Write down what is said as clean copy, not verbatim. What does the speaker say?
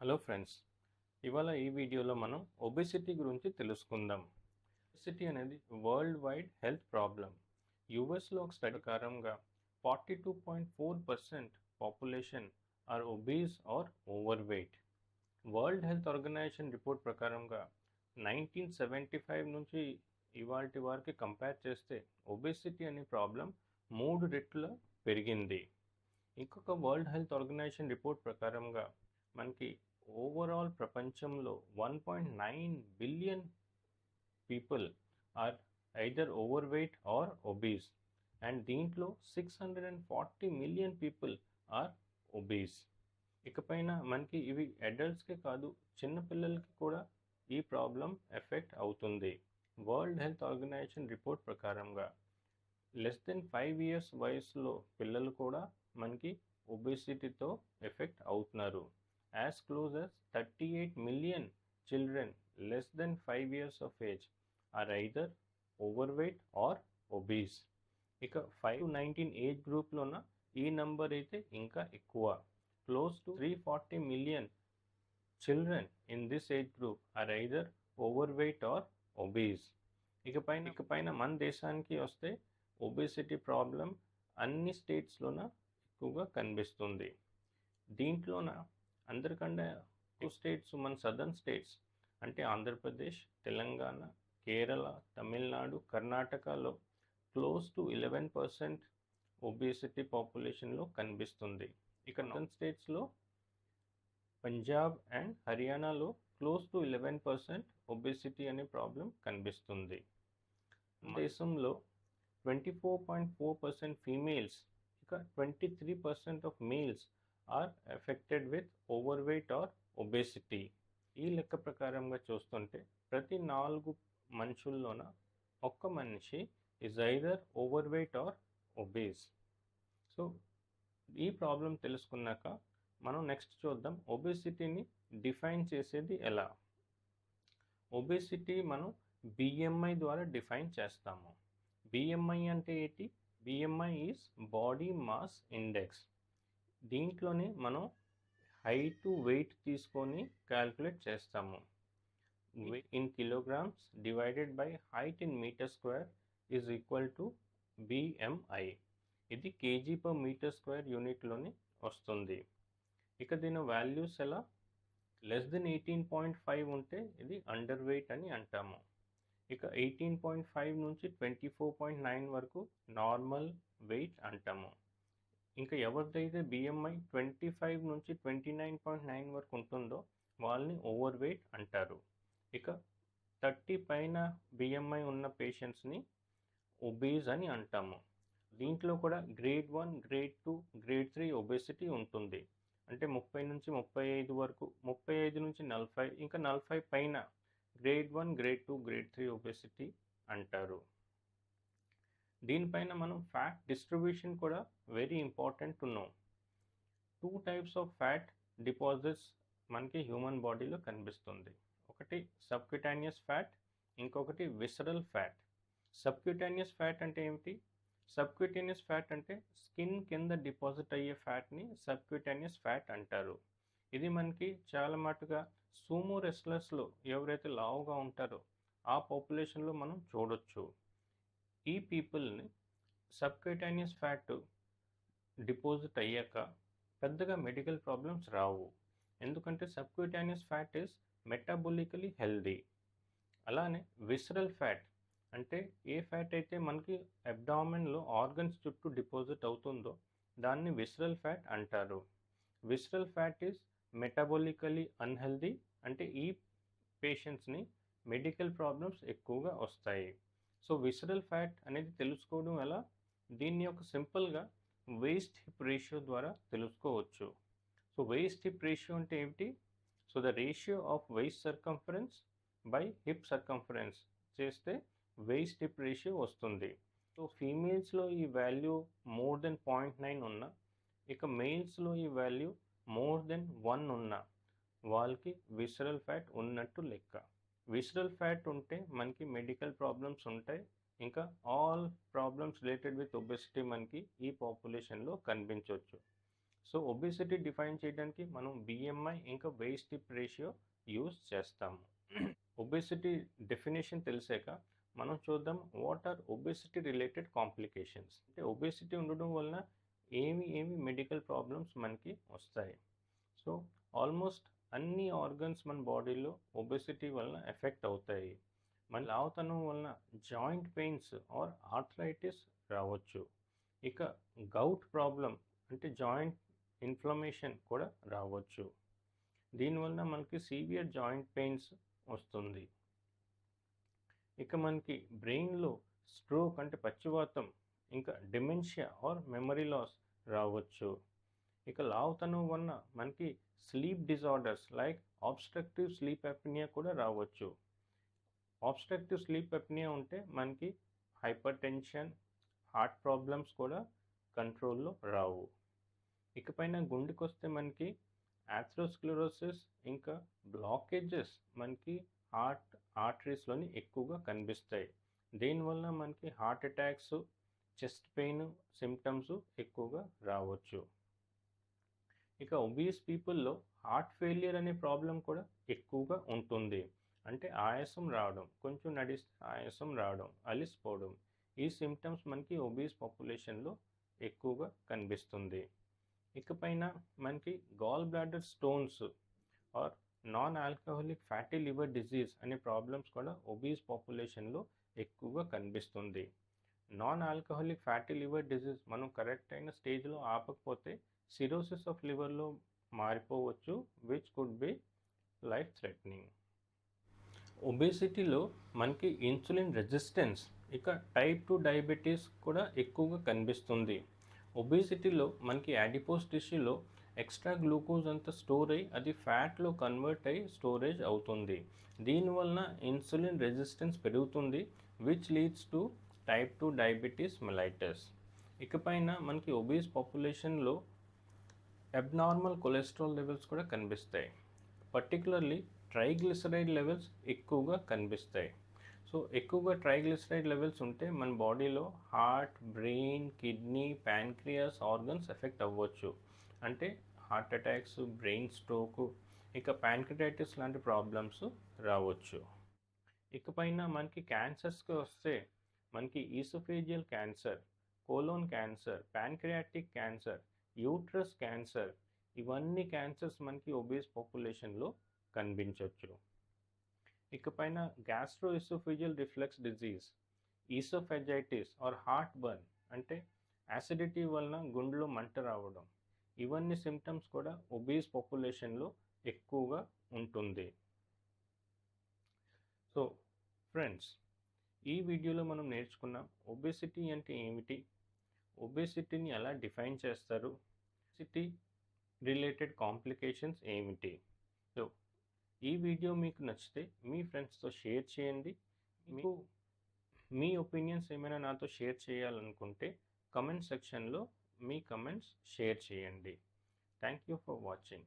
Hello friends, ఇవాళ ఈ వీడియోలో మనం ఒబెసిటీ గురించి తెలుసుకుందాం. ఒబెసిటీ అనేది వరల్డ్ వైడ్ హెల్త్ ప్రాబ్లం. యుఎస్లో ఒక స్టడీ ప్రకారంగా 42.4% population are obese or overweight. World Health Organization report ప్రకారంగా 1975 నుంచి ఇవాల్టి వరకు కంపేర్ చేస్తే ఒబెసిటీ అనే ప్రాబ్లం 3 రెట్లు పెరిగింది. ఇంకొక వరల్డ్ హెల్త్ ఆర్గనైజేషన్ రిపోర్ట్ ప్రకారంగా మనకి ఓవరాల్ ప్రపంచంలో 1.9 billion people are either overweight or obese and దీంట్లో 640 మిలియన్ పీపుల్ ఆర్ ఒబీస్. ఇకపైన మనకి ఇవి అడల్ట్స్కే కాదు, చిన్నపిల్లలకి కూడా ఈ ప్రాబ్లం ఎఫెక్ట్ అవుతుంది. వరల్డ్ హెల్త్ ఆర్గనైజేషన్ రిపోర్ట్ ప్రకారంగా లెస్ దెన్ 5 ఇయర్స్ వయసులో పిల్లలు కూడా మనకి ఒబేసిటీతో ఎఫెక్ట్ అవుతున్నారు. As close as 38 million children less than 5 years of age are either overweight or obese. ఇక 5 to 19 ఏజ్ గ్రూప్లోన ఈ నంబర్ అయితే ఇంకా ఎక్కువ. Close to 340 million children in this age group are either overweight or obese. ఇకపైన మన దేశానికి వస్తే obesity problem అన్ని స్టేట్స్లోన ఎక్కువగా కనిపిస్తుంది. దీంట్లోన అందరికంటే ఎక్కువ స్టేట్స్ మన సదర్న్ స్టేట్స్ అంటే ఆంధ్రప్రదేశ్, తెలంగాణ, కేరళ, తమిళనాడు, కర్ణాటకలో క్లోజ్ టు 11% ఒబేసిటీ పాపులేషన్లో కనిపిస్తుంది. ఇక నార్తర్న్ స్టేట్స్లో పంజాబ్ అండ్ హర్యానాలో క్లోజ్ టు 11% ఒబేసిటీ అనే ప్రాబ్లం కనిపిస్తుంది. దేశంలో 24.4% ఫీమేల్స్, ఇక 23% of males are affected with overweight or obesity. ఈ లెక్క ప్రకారంగా చూస్తుంటే ప్రతి 4 మనుషుల్లోన ఒక్క మనిషి is either overweight or obese. So ఈ ప్రాబ్లం తెలుసుకున్నాక మనం నెక్స్ట్ చూద్దాం ఒబేసిటీని డిఫైన్ చేసేది ఎలా. ఒబేసిటీ మనం బిఎంఐ ద్వారా డిఫైన్ చేస్తాము. బిఎంఐ అంటే ఏంటి? BMI is body mass index. దీంట్లోనే మనం హైట్ వెయిట్ తీసుకొని క్యాల్కులేట్ చేస్తాము. Weight in kilograms divided by height in metre square is equal to BMI. ఇది కేజీ పర్ మీటర్ స్క్వేర్ యూనిట్లోని వస్తుంది. ఇక దీని వాల్యూస్ ఎలా? లెస్ దెన్ 18.5 ఉంటే ఇది అండర్ వెయిట్ అని అంటాము. ఇక 18.5 నుంచి 24.9 వరకు నార్మల్ వెయిట్ అంటాము. ఇంకా ఎవరిదైతే బిఎంఐ 25 నుంచి 29.9 వరకు ఉంటుందో వాళ్ళని ఓవర్ వెయిట్ అంటారు. ఇక 30 పైన బిఎంఐ ఉన్న పేషెంట్స్ని ఒబీస్ అని అంటాము. దీంట్లో కూడా గ్రేడ్ 1, గ్రేడ్ 2, గ్రేడ్ 3 ఒబేసిటీ ఉంటుంది. అంటే 30 నుంచి 35 వరకు, 35 నుంచి 40, ఇంకా 40 పైన గ్రేడ్ 1, గ్రేడ్ 2, గ్రేడ్ 3 ఒబేసిటీ అంటారు. దీనిపైన మనం ఫ్యాట్ డిస్ట్రిబ్యూషన్ కూడా very important to know. 2 types of fat deposits మనకి హ్యూమన్ బాడీలో కనిపిస్తుంది. ఒకటి సబ్క్యూటానియస్ ఫ్యాట్, ఇంకొకటి విసరల్ ఫ్యాట్. సబ్క్యూటానియస్ ఫ్యాట్ అంటే ఏమిటి? సబ్క్యూటానియస్ ఫ్యాట్ అంటే స్కిన్ కింద డిపాజిట్ అయ్యే ఫ్యాట్ని సబ్క్యూటానియస్ ఫ్యాట్ అంటారు. ఇది మనకి చాలా మటుగా సూమో రెస్లర్స్లో ఎవరైతే లావుగా ఉంటారో ఆ పాపులేషన్లో మనం చూడొచ్చు. ఈ పీపుల్ని సబ్క్యూటానియస్ ఫ్యాట్ డిపాజిట్ అయ్యాక పెద్దగా మెడికల్ ప్రాబ్లమ్స్ రావు. ఎందుకంటే సబ్క్యూటానియస్ ఫ్యాట్ ఈస్ మెటాబొలికలీ హెల్దీ. అలానే విసరల్ ఫ్యాట్ అంటే ఏ ఫ్యాట్ అయితే మనకి అబ్డామెన్లో ఆర్గన్స్ చుట్టూ డిపాజిట్ అవుతుందో దాన్ని విసరల్ ఫ్యాట్ అంటారు. Visceral fat is metabolically unhealthy. అంటే ఈ పేషెంట్స్ని మెడికల్ ప్రాబ్లమ్స్ ఎక్కువగా వస్తాయి. సో విసరల్ ఫ్యాట్ అనేది తెలుసుకోవడం ఎలా? దీన్ని ఒక సింపుల్గా వేస్ట్ హిప్ రేషియో ద్వారా తెలుసుకోవచ్చు. సో వేస్ట్ హిప్ రేషియో అంటే ఏమిటి? So the ratio of waist circumference by hip circumference చేస్తే వేస్ట్ హిప్ రేషియో వస్తుంది. సో ఫీమేల్స్లో ఈ వాల్యూ మోర్ దెన్ 0.9 ఉన్నా, ఇక మేల్స్లో ఈ వాల్యూ మోర్ దెన్ 1 ఉన్నా వాళ్ళకి విసరల్ ఫ్యాట్ ఉన్నట్టు లెక్క. విసరల్ ఫ్యాట్ ఉంటే మనకి మెడికల్ ప్రాబ్లమ్స్ ఉంటాయి. ఇంకా all problems related with obesity మనకి ఈ పాపులేషన్లో కనిపించవచ్చు. సో ఒబేసిటీ డిఫైన్ చేయడానికి మనం బిఎంఐ ఇంకా వేస్ట్ హిప్ రేషియో యూస్ చేస్తాము. ఒబేసిటీ డెఫినేషన్ తెలిసాక మనం చూద్దాం what are obesity related complications. అంటే ఒబేసిటీ ఉండడం వలన ఏమి మెడికల్ ప్రాబ్లమ్స్ మనకి వస్తాయి. సో ఆల్మోస్ట్ అన్ని ఆర్గన్స్ మన బాడీలో ఒబేసిటీ వలన ఎఫెక్ట్ అవుతాయి. మన లావుతనం వలన జాయింట్ పెయిన్స్ ఆర్ ఆర్థరైటిస్ రావచ్చు. ఇక గౌట్ ప్రాబ్లం అంటే జాయింట్ ఇన్ఫ్లమేషన్ కూడా రావచ్చు. దీనివల్ల మనకి సివియర్ జాయింట్ పెయిన్స్ వస్తుంది. ఇక మనకి బ్రెయిన్లో స్ట్రోక్ అంటే పక్షవాతం, ఇంకా డిమెన్షియా ఆర్ మెమరీ లాస్ రావచ్చు. ఇక లావుతనం వలన మనకి sleep disorders like obstructive sleep apnea కూడా రావచ్చు. ఆబ్స్ట్రక్టివ్ స్లీప్ అప్నియా ఉంటే మనకి హైపర్ టెన్షన్, హార్ట్ ప్రాబ్లమ్స్ కూడా కంట్రోల్లో రావు. ఇకపైన గుండెకొస్తే మనకి ఆథెరోస్క్లెరోసిస్ ఇంకా బ్లాకేజెస్ మనకి హార్ట్ ఆర్టరీస్లోని ఎక్కువగా కనిపిస్తాయి. దీనివల్ల మనకి heart attacks, chest pain symptoms ఎక్కువగా రావచ్చు. ఇక ఒబీస్ పీపుల్లో హార్ట్ ఫెయిలియర్ అనే ప్రాబ్లం కూడా ఎక్కువగా ఉంటుంది. అంటే ఆయాసం రావడం, కొంచెం నడిస్తే ఆయాసం రావడం, అలిసిపోవడం, ఈ సిమ్టమ్స్ మనకి ఒబీస్ పాపులేషన్లో ఎక్కువగా కనిపిస్తుంది. ఇకపైన మనకి gall bladder stones or non alcoholic fatty liver disease అనే ప్రాబ్లమ్స్ కూడా ఒబీస్ పాపులేషన్లో ఎక్కువగా కనిపిస్తుంది. Non alcoholic fatty liver disease మనం కరెక్ట్ అయిన స్టేజ్లో ఆపకపోతే సిరోసిస్ ఆఫ్ లివర్లో మారిపోవచ్చు, which could be life threatening. ఒబేసిటీలో మనకి ఇన్సులిన్ రెసిస్టెన్స్ ఇక టైప్ 2 డయాబెటీస్ కూడా ఎక్కువగా కనిపిస్తుంది. ఒబేసిటీలో మనకి యాడిపోస్ టిష్యూలో ఎక్స్ట్రా గ్లూకోజ్ అంతా స్టోర్ అయ్యి అది ఫ్యాట్లో కన్వర్ట్ అయ్యి స్టోరేజ్ అవుతుంది. దీనివలన ఇన్సులిన్ రెసిస్టెన్స్ పెరుగుతుంది, which leads to type 2 diabetes mellitus. ఇకపైన మనకి ఒబేస్ పాపులేషన్లో అబ్నార్మల్ కొలెస్ట్రాల్ లెవెల్స్ కూడా కనిపిస్తాయి. పర్టికులర్లీ ట్రైగ్లిసరైడ్ లెవెల్స్ ఎక్కువగా కనిపిస్తాయి. సో ఎక్కువగా ట్రైగ్లిసరైడ్ లెవెల్స్ ఉంటే మన బాడీలో heart, brain, kidney, pancreas organs effect అవ్వచ్చు. అంటే హార్ట్ అటాక్స్, బ్రెయిన్ స్ట్రోక్, ఇక ప్యాంక్రియాటిస్ లాంటి ప్రాబ్లమ్స్ రావచ్చు. ఇకపైన మనకి క్యాన్సర్స్కి వస్తే మనకి oesophageal cancer, colon cancer, pancreatic cancer, uterus cancer, ఇవన్నీ క్యాన్సర్స్ మనకి ఒబేస్ పాపులేషన్లో కనిపించవచ్చు. ఇకపైన gastro oesophageal reflux disease, oesophagitis or heartburn అంటే యాసిడిటీ వలన గుండెలో మంట రావడం, ఇవన్నీ సిమ్టమ్స్ కూడా ఒబేస్ పాపులేషన్లో ఎక్కువగా ఉంటుంది. సో ఫ్రెండ్స్, ఈ వీడియోలో మనం నేర్చుకున్నాం ఒబేసిటీ అంటే ఏమిటి, ఒబేసిటీని ఎలా డిఫైన్ చేస్తారు, ఒబేసిటీ రిలేటెడ్ కాంప్లికేషన్స్ ఏమిటి. సో ఈ వీడియో మీకు నచ్చితే మీ ఫ్రెండ్స్తో షేర్ చేయండి. మీకు మీ ఒపీనియన్స్ ఏమైనా నాతో షేర్ చేయాలనుకుంటే కమెంట్ సెక్షన్లో మీ కమెంట్స్ షేర్ చేయండి. Thank you for watching.